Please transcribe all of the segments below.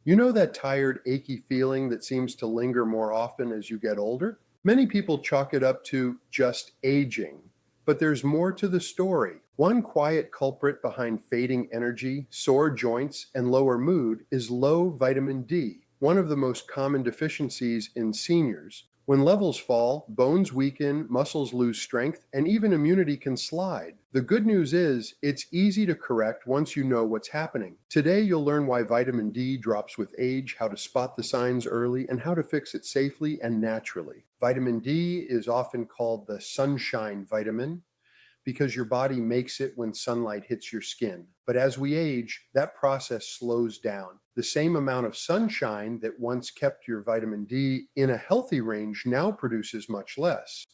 You know that tired, achy feeling that seems to linger more often as you get older? Many people chalk it up to just aging, but there's more to the story. One quiet culprit behind fading energy, sore joints, and lower mood is low vitamin D, one of the most common deficiencies in seniors. When levels fall, bones weaken, muscles lose strength, and even immunity can slide. The good news is, it's easy to correct once you know what's happening. Today, you'll learn why vitamin D drops with age, how to spot the signs early, and how to fix it safely and naturally. Vitamin D is often called the sunshine vitamin because your body makes it when sunlight hits your skin. But as we age, that process slows down. The same amount of sunshine that once kept your vitamin D in a healthy range now produces much less.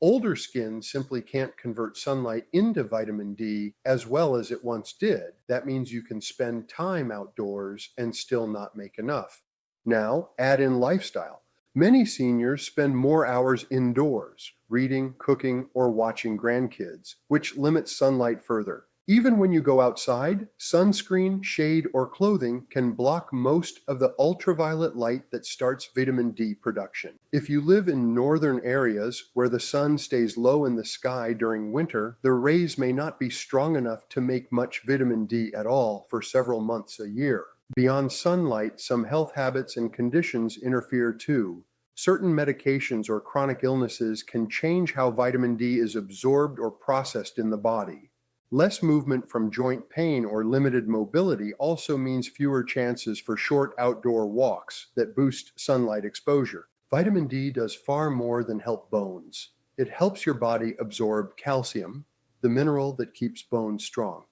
Older skin simply can't convert sunlight into vitamin D as well as it once did. That means you can spend time outdoors and still not make enough. Now, add in lifestyle. Many seniors spend more hours indoors, reading, cooking, or watching grandkids, which limits sunlight further. Even when you go outside, sunscreen, shade, or clothing can block most of the ultraviolet light that starts vitamin D production. If you live in northern areas where the sun stays low in the sky during winter, the rays may not be strong enough to make much vitamin D at all for several months a year. Beyond sunlight, some health habits and conditions interfere too. Certain medications or chronic illnesses can change how vitamin D is absorbed or processed in the body. Less movement from joint pain or limited mobility also means fewer chances for short outdoor walks that boost sunlight exposure. Vitamin D does far more than help bones. It helps your body absorb calcium, the mineral that keeps bones strong.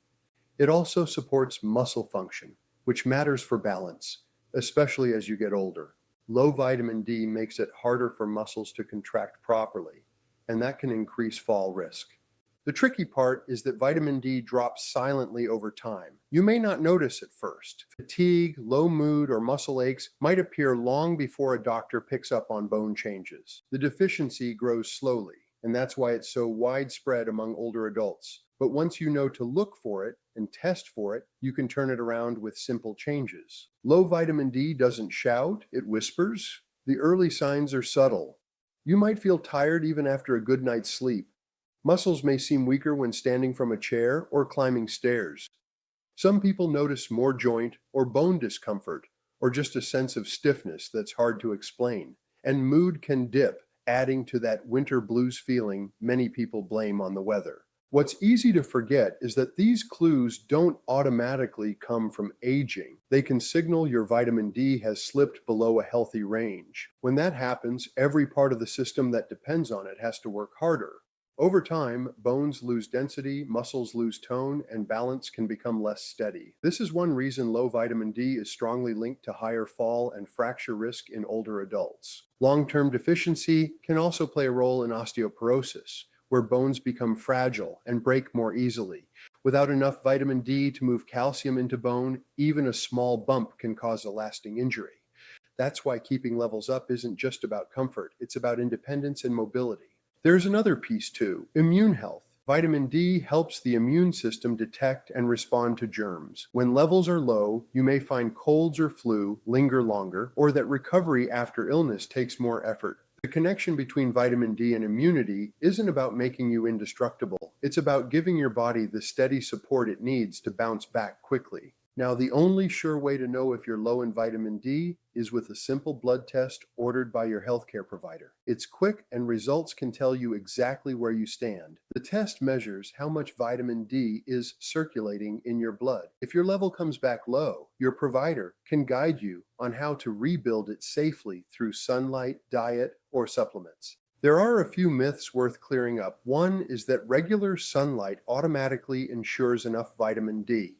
It also supports muscle function, which matters for balance, especially as you get older. Low vitamin D makes it harder for muscles to contract properly, and that can increase fall risk. The tricky part is that vitamin D drops silently over time. You may not notice at first. Fatigue, low mood, or muscle aches might appear long before a doctor picks up on bone changes. The deficiency grows slowly, and that's why it's so widespread among older adults. But once you know to look for it and test for it, you can turn it around with simple changes. Low vitamin D doesn't shout, it whispers. The early signs are subtle. You might feel tired even after a good night's sleep. Muscles may seem weaker when standing from a chair or climbing stairs. Some people notice more joint or bone discomfort, or just a sense of stiffness that's hard to explain. And mood can dip, adding to that winter blues feeling many people blame on the weather. What's easy to forget is that these clues don't automatically come from aging. They can signal your vitamin D has slipped below a healthy range. When that happens, every part of the system that depends on it has to work harder. Over time, bones lose density, muscles lose tone, and balance can become less steady. This is one reason low vitamin D is strongly linked to higher fall and fracture risk in older adults. Long-term deficiency can also play a role in osteoporosis, where bones become fragile and break more easily. Without enough vitamin D to move calcium into bone, even a small bump can cause a lasting injury. That's why keeping levels up isn't just about comfort, it's about independence and mobility. There's another piece too, immune health. Vitamin D helps the immune system detect and respond to germs. When levels are low, you may find colds or flu linger longer, or that recovery after illness takes more effort. The connection between vitamin D and immunity isn't about making you indestructible. It's about giving your body the steady support it needs to bounce back quickly. Now, the only sure way to know if you're low in vitamin D is with a simple blood test ordered by your healthcare provider. It's quick and results can tell you exactly where you stand. The test measures how much vitamin D is circulating in your blood. If your level comes back low, your provider can guide you on how to rebuild it safely through sunlight, diet, or supplements. There are a few myths worth clearing up. One is that regular sunlight automatically ensures enough vitamin D.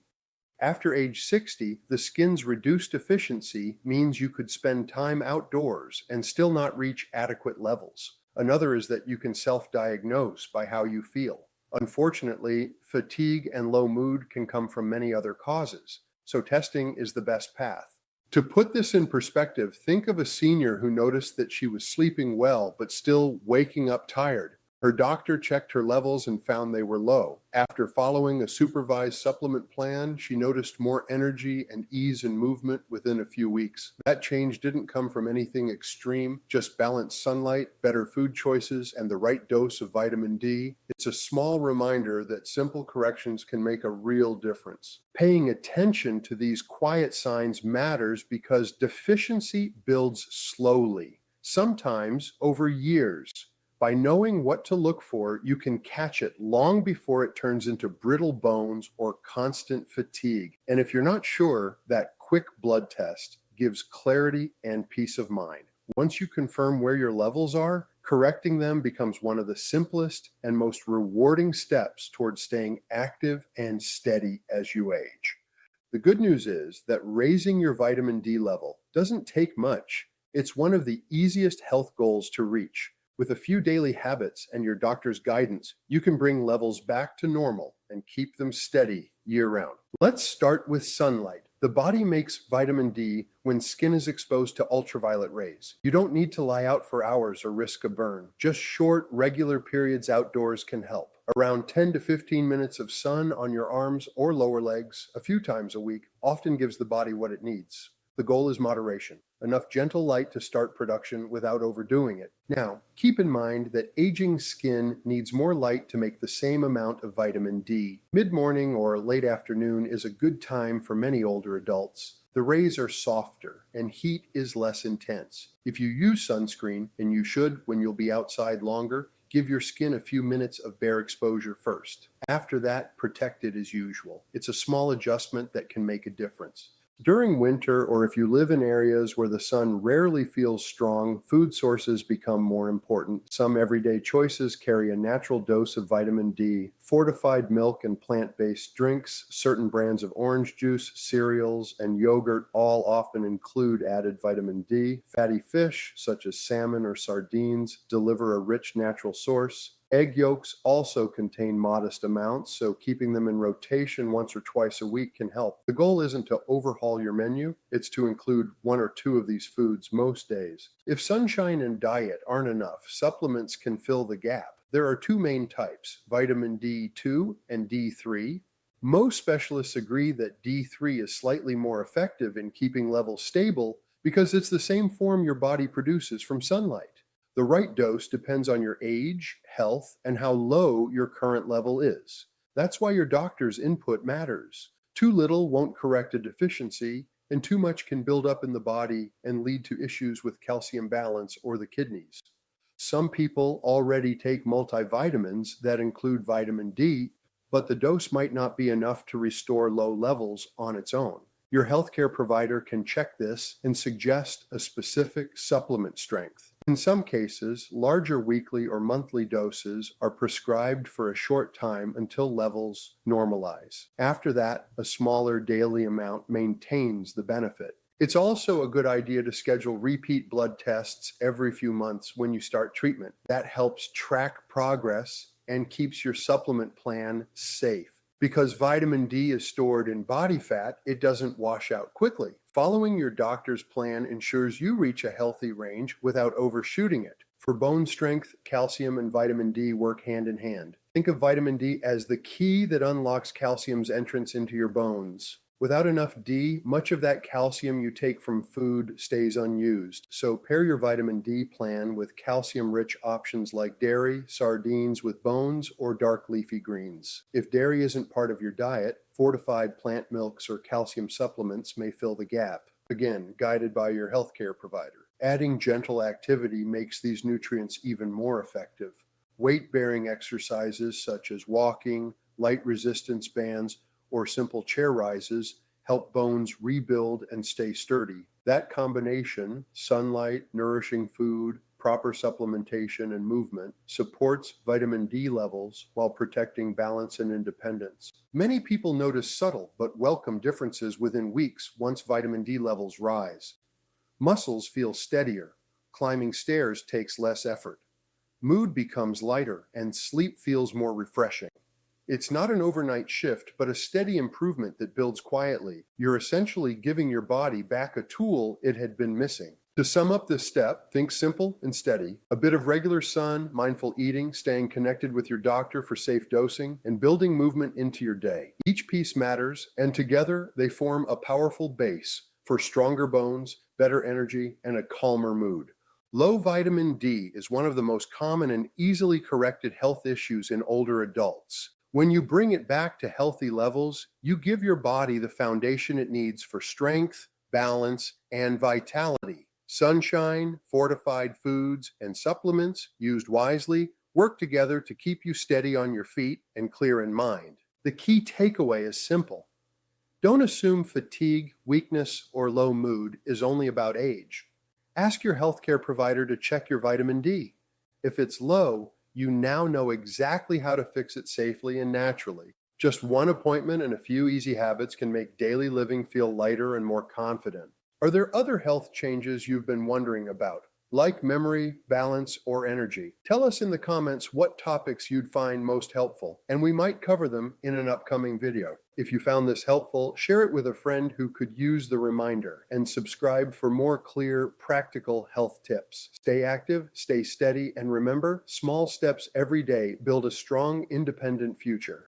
After age 60, the skin's reduced efficiency means you could spend time outdoors and still not reach adequate levels. Another is that you can self-diagnose by how you feel. Unfortunately, fatigue and low mood can come from many other causes, so testing is the best path. To put this in perspective, think of a senior who noticed that she was sleeping well but still waking up tired. Her doctor checked her levels and found they were low. After following a supervised supplement plan, she noticed more energy and ease in movement within a few weeks. That change didn't come from anything extreme, just balanced sunlight, better food choices, and the right dose of vitamin D. It's a small reminder that simple corrections can make a real difference. Paying attention to these quiet signs matters because deficiency builds slowly, sometimes over years. By knowing what to look for, you can catch it long before it turns into brittle bones or constant fatigue. And if you're not sure, that quick blood test gives clarity and peace of mind. Once you confirm where your levels are, correcting them becomes one of the simplest and most rewarding steps towards staying active and steady as you age. The good news is that raising your vitamin D level doesn't take much. It's one of the easiest health goals to reach. With a few daily habits and your doctor's guidance, you can bring levels back to normal and keep them steady year-round. Let's start with sunlight. The body makes vitamin D when skin is exposed to ultraviolet rays. You don't need to lie out for hours or risk a burn. Just short, regular periods outdoors can help. Around 10 to 15 minutes of sun on your arms or lower legs a few times a week often gives the body what it needs. The goal is moderation, enough gentle light to start production without overdoing it. Now, keep in mind that aging skin needs more light to make the same amount of vitamin D. Mid-morning or late afternoon is a good time for many older adults. The rays are softer and heat is less intense. If you use sunscreen, and you should when you'll be outside longer, give your skin a few minutes of bare exposure first. After that, protect it as usual. It's a small adjustment that can make a difference. During winter, or if you live in areas where the sun rarely feels strong, food sources become more important. Some everyday choices carry a natural dose of vitamin D. Fortified milk and plant-based drinks, certain brands of orange juice, cereals, and yogurt all often include added vitamin D. Fatty fish, such as salmon or sardines, deliver a rich natural source. Egg yolks also contain modest amounts, so keeping them in rotation once or twice a week can help. The goal isn't to overhaul your menu, it's to include one or two of these foods most days. If sunshine and diet aren't enough, supplements can fill the gap. There are two main types, vitamin D2 and D3. Most specialists agree that D3 is slightly more effective in keeping levels stable because it's the same form your body produces from sunlight. The right dose depends on your age, health, and how low your current level is. That's why your doctor's input matters. Too little won't correct a deficiency, and too much can build up in the body and lead to issues with calcium balance or the kidneys. Some people already take multivitamins that include vitamin D, but the dose might not be enough to restore low levels on its own. Your healthcare provider can check this and suggest a specific supplement strength. In some cases, larger weekly or monthly doses are prescribed for a short time until levels normalize. After that, a smaller daily amount maintains the benefit. It's also a good idea to schedule repeat blood tests every few months when you start treatment. That helps track progress and keeps your supplement plan safe. Because vitamin D is stored in body fat, it doesn't wash out quickly. Following your doctor's plan ensures you reach a healthy range without overshooting it. For bone strength, calcium and vitamin D work hand in hand. Think of vitamin D as the key that unlocks calcium's entrance into your bones. Without enough D, much of that calcium you take from food stays unused. So pair your vitamin D plan with calcium-rich options like dairy, sardines with bones, or dark leafy greens. If dairy isn't part of your diet, fortified plant milks or calcium supplements may fill the gap. Again, guided by your healthcare provider. Adding gentle activity makes these nutrients even more effective. Weight-bearing exercises such as walking, light resistance bands, or simple chair rises help bones rebuild and stay sturdy. That combination, sunlight, nourishing food, proper supplementation, and movement, supports vitamin D levels while protecting balance and independence. Many people notice subtle but welcome differences within weeks once vitamin D levels rise. Muscles feel steadier. Climbing stairs takes less effort. Mood becomes lighter, and sleep feels more refreshing. It's not an overnight shift, but a steady improvement that builds quietly. You're essentially giving your body back a tool it had been missing. To sum up this step, think simple and steady. A bit of regular sun, mindful eating, staying connected with your doctor for safe dosing, and building movement into your day. Each piece matters, and together they form a powerful base for stronger bones, better energy, and a calmer mood. Low vitamin D is one of the most common and easily corrected health issues in older adults. When you bring it back to healthy levels, you give your body the foundation it needs for strength, balance, and vitality. Sunshine, fortified foods, and supplements used wisely work together to keep you steady on your feet and clear in mind. The key takeaway is simple. Don't assume fatigue, weakness, or low mood is only about age. Ask your healthcare provider to check your vitamin D. If it's low, you now know exactly how to fix it safely and naturally. Just one appointment and a few easy habits can make daily living feel lighter and more confident. Are there other health changes you've been wondering about, like memory, balance, or energy? Tell us in the comments what topics you'd find most helpful, and we might cover them in an upcoming video. If you found this helpful, share it with a friend who could use the reminder, and subscribe for more clear, practical health tips. Stay active, stay steady, and remember, small steps every day build a strong, independent future.